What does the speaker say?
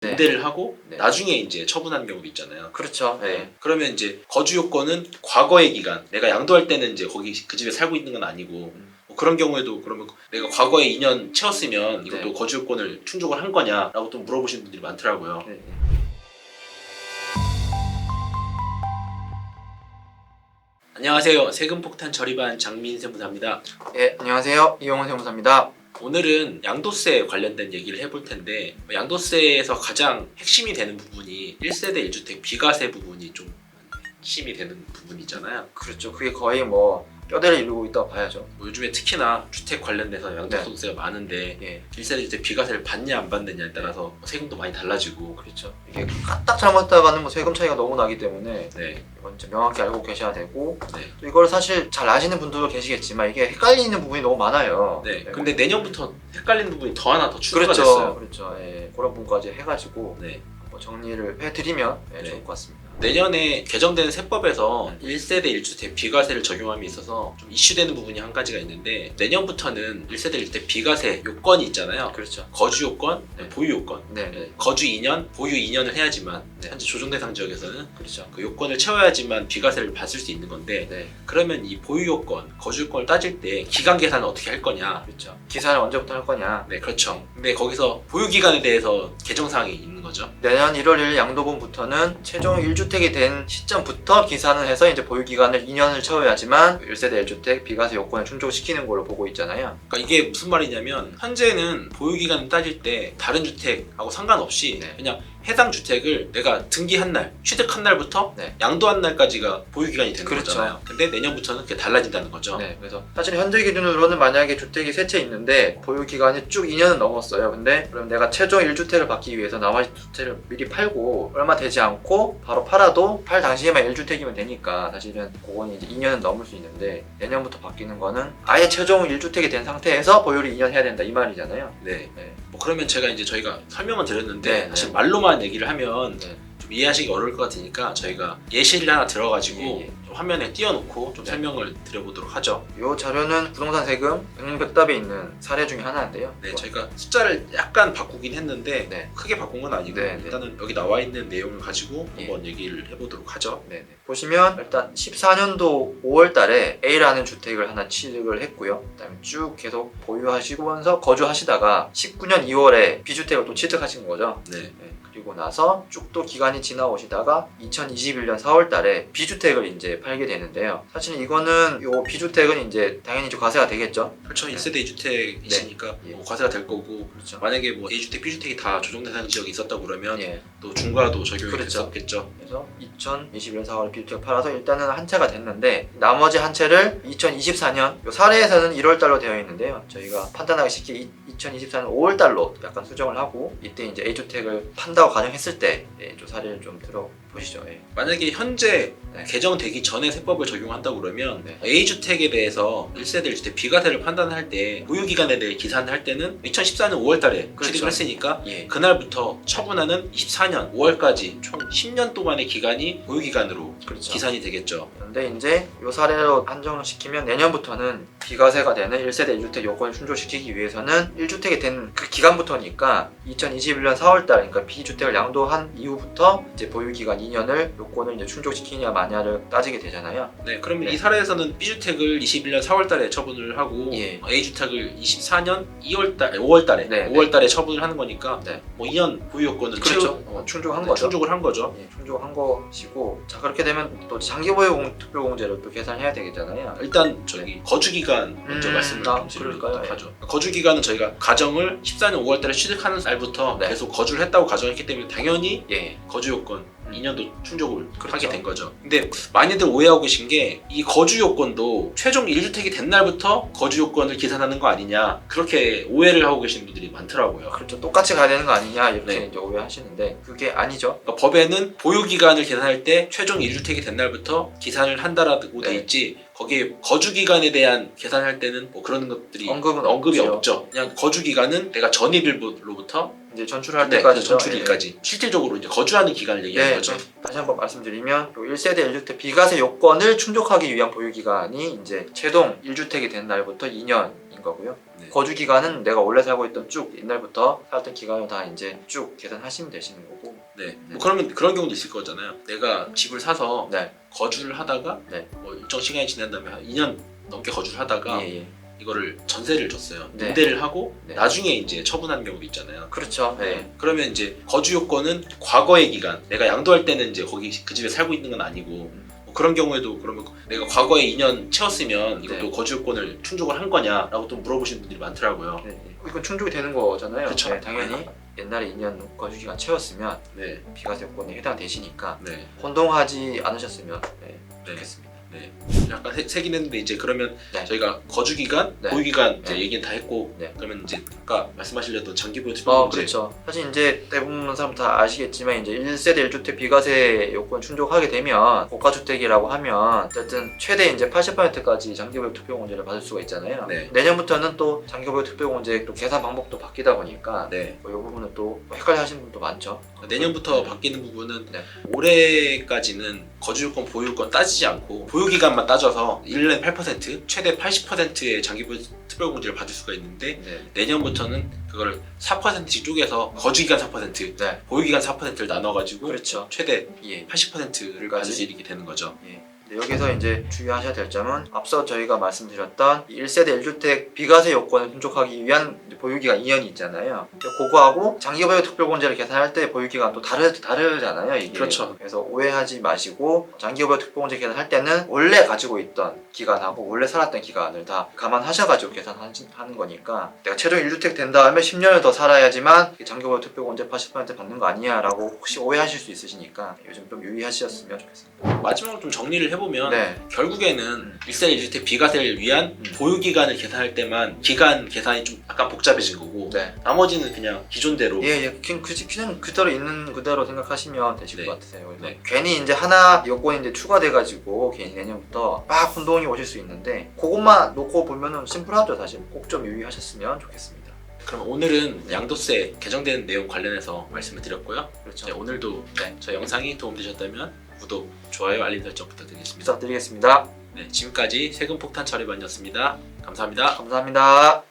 네. 임대를 하고 네. 나중에 이제 처분하는 경우도 있잖아요. 그렇죠. 네. 그러면 이제 거주 요건은 과거의 기간, 내가 양도할 때는 이제 거기 그 집에 살고 있는 건 아니고 뭐 그런 경우에도 그러면 내가 과거에 2년 채웠으면 이것도 네. 거주 요건을 충족을 한 거냐라고 또 물어보시는 분들이 많더라고요. 네. 안녕하세요. 세금폭탄 처리반 장민 세무사입니다. 예, 안녕하세요. 이용훈 세무사입니다. 오늘은 양도세 관련된 얘기를 해볼 텐데, 양도세에서 가장 핵심이 되는 부분이 1세대 1주택 비과세 부분이 좀 핵심이 되는 부분이잖아요. 그렇죠. 그게 거의 뭐 뼈대를 이루고 있다고 봐야죠. 뭐 요즘에 특히나 주택 관련돼서 양도소득세가 많은데 예, 1세대 1주택 비과세를 받냐 안 받느냐에 따라서 세금도 많이 달라지고. 그렇죠. 이게 딱 잘못하다가는 뭐 세금 차이가 너무 나기 때문에 네, 이건 좀 명확히 알고 계셔야 되고, 네, 또 이걸 사실 잘 아시는 분들도 계시겠지만 이게 헷갈리는 부분이 너무 많아요. 네. 근데 내년부터 헷갈리는 부분이 더 하나 더 추가가 그렇죠. 됐어요. 그렇죠. 예, 그런 부분까지 해가지고 네. 뭐 정리를 해드리면 네. 좋을 것 같습니다. 내년에 개정되는 세법에서 1세대 1주택 비과세를 적용함에 있어서 좀 이슈되는 부분이 한 가지가 있는데, 내년부터는 1세대 1주택 비과세 요건이 있잖아요. 그렇죠. 거주 요건, 네. 보유 요건. 네, 네. 거주 2년, 보유 2년을 해야지만, 네. 현재 조정 대상 지역에서는 그렇죠. 그 요건을 채워야지만 비과세를 받을 수 있는 건데, 네, 그러면 이 보유 요건, 거주 요건을 따질 때 기간 계산을 어떻게 할 거냐? 그렇죠. 기산을 언제부터 할 거냐? 네, 그렇죠. 근데 거기서 보유 기간에 대해서 개정 사항이 있는 거죠. 내년 1월 1일 양도분부터는 최종 1주택이 된 시점부터 기산을 해서 이제 보유기간을 2년을 채워야지만 1세대 1주택 비과세 요건을 충족시키는 걸로 보고 있잖아요. 그러니까 이게 무슨 말이냐면, 현재는 보유 기간을 따질 때 다른 주택하고 상관없이 네. 그냥 해당 주택을 내가 등기한 날, 취득한 날부터 네. 양도한 날까지가 보유 기간이 되는 그렇죠. 거잖아요. 근데 내년부터는 그게 달라진다는 거죠. 네, 그래서 사실 현재 기준으로는 만약에 주택이 세 채 있는데 보유기간이 쭉 2년은 넘었어요. 근데 그럼 내가 최종 1주택을 받기 위해서 나머지 두 채를 미리 팔고 얼마 되지 않고 바로 팔아도 팔 당시에만 1주택이면 되니까 사실은 그거는 이제 2년은 넘을 수 있는데, 내년부터 바뀌는 거는 아예 최종 1주택이 된 상태에서 보유를 2년 해야 된다 이 말이잖아요. 네. 네. 뭐 그러면 제가 이제 저희가 설명은 드렸는데, 네, 사실 네. 말로만 얘기를 하면 네. 좀 이해하시기 어려울 것 같으니까 저희가 예시를 하나 들어가지고 예, 예. 좀 화면에 띄워놓고 좀 네. 설명을 드려보도록 하죠. 이 자료는 부동산 세금 백문백답에 있는 사례 중에 하나인데요. 네, 저희가 숫자를 약간 바꾸긴 했는데 네. 크게 바꾼 건 아니고, 네, 네. 일단은 여기 나와 있는 내용을 가지고 예. 한번 얘기를 해보도록 하죠. 네네. 보시면 일단 14년도 5월 달에 A라는 주택을 하나 취득을 했고요. 그다음에 쭉 계속 보유하시면서 거주하시다가 19년 2월에 B주택을 또 취득하신 거죠. 네. 네, 그리고 나서 쭉 또 기간이 지나오시다가 2021년 4월 달에 B주택을 이제 팔게 되는데요. 사실 이거는 요 B주택은 이제 당연히 좀 과세가 되겠죠. 그렇죠. 네. 1세대 2주택이시니까 예. 뭐 과세가 될 거고, 그렇죠. 만약에 뭐 A주택, B주택이 다 조정 대상 지역이 있었다고 그러면 예. 또 중과도 적용이 그렇죠. 됐었겠죠. 그래서 2021년 4월에 B주택을 팔아서 일단은 한 채가 됐는데, 나머지 한 채를 2024년 요 사례에서는 1월 달로 되어 있는데요. 저희가 판단하기 쉽게 2024년 5월 달로 약간 수정을 하고, 이때 이제 A주택을 판다고 가정했을 때 좀 사례를 좀 들어보시죠. 예. 만약에 현재 네. 개정되기 전에 세법을 적용한다고 그러면 네. A주택에 대해서 1세대 1주택 비과세를 판단할 때 보유기간에 대해 계산을 할 때는 2014년 5월 달에 그렇죠. 취득을 했으니까 예. 그날부터 처분하는 24년 5월까지 총 10년 동안의 기간이 보유기간으로 그렇죠. 기산이 되겠죠. 그런데 이제 요 사례로 한정을 시키면 내년부터는 비과세가 되는 1세대 1주택 요건을 충족시키기 위해서는 1주택이 된 그 기간부터니까 2021년 4월 달, 그러니까 B주택을 양도한 이후부터 이제 보유기간 2년을 요건을 이제 충족시키냐 마냐를 따지게 되잖아요. 네, 그러면 네. 이 사례에서는 B주택을 21년 4월 달에 처분을 하고 예. A주택을 24년 5월 달에 네, 5월 달에 처분을 하는 거니까 네. 뭐 2년 보유 요건을 그렇죠. 충족한 거죠. 충족을 한 거죠. 예, 충족한 것이고, 자 그렇게 되면 또 장기보유 특별공제를 또 계산해야 되겠잖아요. 일단 저기 거주기간 먼저 말씀을 좀 드리도록 그럴까요? 하죠. 거주기간은 저희가 가정을 14년 5월 달에 취득하는 날부터 네. 계속 거주를 했다고 가정했기 때문에 당연히 예. 거주 요건 2년도 충족을 그렇죠. 하게 된 거죠. 근데 많이들 오해하고 계신 게, 이 거주 요건도 최종 1주택이 된 날부터 거주 요건을 계산하는 거 아니냐, 그렇게 오해를 하고 계신 분들이 많더라고요. 그렇죠. 똑같이 가야 되는 거 아니냐 이렇게 네. 이제 오해하시는데 그게 아니죠. 그러니까 법에는 보유 기간을 계산할 때 최종 1주택이 된 날부터 계산을 한다라고 돼 네. 있지, 거기에 거주 기간에 대한 계산할 때는 뭐 그런 것들이 언급이 없죠. 그냥 거주 기간은 내가 전입일로부터 이제 전출할 네, 때까지 전출일까지 실질적으로 이제 거주하는 기간을 얘기하는 거죠. 다시 한번 말씀드리면 1세대 1주택 비과세 요건을 충족하기 위한 보유기간이 이제 최종 1주택이 된 날부터 2년인 되는 거고요. 네. 거주 기간은 내가 원래 살고 있던 쭉 옛날부터 살았던 기간을 다 이제 쭉 계산하시면 되시는 거고. 네. 뭐 그러면 그런 경우도 있을 거잖아요. 내가 집을 사서 네. 거주를 하다가 네. 뭐 일정 시간이 지난 다음에 한 2년 넘게 거주를 하다가 예. 이거를 전세를 줬어요. 네. 임대를 하고 네. 나중에 이제 처분하는 경우도 있잖아요. 그렇죠. 네. 그러면 이제 거주 요건은 과거의 기간, 내가 양도할 때는 이제 거기 그 집에 살고 있는 건 아니고 뭐 그런 경우에도 그러면 내가 과거에 2년 채웠으면 이것도 네. 거주 요건을 충족을 한 거냐라고 또 물어보시는 분들이 많더라고요. 네. 이건 충족이 되는 거잖아요. 그쵸. 네, 당연히 옛날에 2년 거주 기간 채웠으면 네, 비과세 요건에 해당되시니까 네, 혼동하지 않으셨으면 네. 좋겠습니다. 네. 약간 세긴 했는데 이제 그러면 네. 저희가 거주 기간, 네. 보유 기간 이제 네. 얘기는 다 했고 네. 그러면 이제 아까 말씀하시려던 장기 보유 투표 문제. 그렇죠. 사실 이제 대부분 사람 다 아시겠지만 이제 1세대 1주택 비과세 요건 충족하게 되면 고가주택이라고 하면 어쨌든 최대 이제 80%까지 장기보유 투표공제를 받을 수가 있잖아요. 네. 내년부터는 또 장기보유 투표공제 또 계산 방법도 바뀌다 보니까 네. 이 부분은 또 헷갈려하시는 분도 많죠. 내년부터 바뀌는 부분은 네. 올해까지는 거주요건, 보유요건 따지지 않고 보유기간만 따져서 1년에 8%, 최대 80%의 장기보유 특별공제를 받을 수가 있는데 네. 내년부터는 그거를 4%씩 쪼개서 거주기간 4%, 네. 보유기간 4%를 나눠가지고 그렇죠. 최대 예. 80%를 받을 수 있게 되는 거죠. 예. 근데 여기서 이제 주의하셔야 될 점은 앞서 저희가 말씀드렸던 1세대 1주택 비과세 요건을 충족하기 위한 보유기간 2년이 있잖아요. 그거하고 장기보유 특별공제를 계산할 때 보유기간 또 다르잖아요. 이게. 그렇죠. 그래서 오해하지 마시고 장기보유 특별공제 계산할 때는 원래 가지고 있던 기간하고 원래 살았던 기간을 다 감안하셔가지고 계산하는 거니까 내가 최종 1주택 된 다음에 10년을 더 살아야지만 장기보유 특별공제 80% 받는 거 아니야 라고 혹시 오해하실 수 있으시니까 요즘 좀 유의하셨으면 좋겠습니다. 마지막으로 좀 정리를 해보면 네. 결국에는 1세대 1주택 비과세를 위한 보유기간을 계산할 때만 기간 계산이 좀 약간 복잡해진 거고 네. 나머지는 그냥 기존대로 예, 그냥 그대로 있는 그대로 생각하시면 되실 네. 것 같으세요. 그래서 네. 괜히 이제 하나 요건이 이제 추가돼가지고 괜히 내년부터 막 혼동이 오실 수 있는데 그것만 놓고 보면은 심플하죠 사실. 꼭 좀 유의하셨으면 좋겠습니다. 그럼 오늘은 양도세 개정되는 내용 관련해서 말씀을 드렸고요. 그렇죠. 네, 오늘도 저희 영상이 도움되셨다면 구독, 좋아요, 알림 설정 부탁드리겠습니다. 부탁드리겠습니다. 네, 지금까지 세금폭탄 처리반이었습니다. 감사합니다. 감사합니다.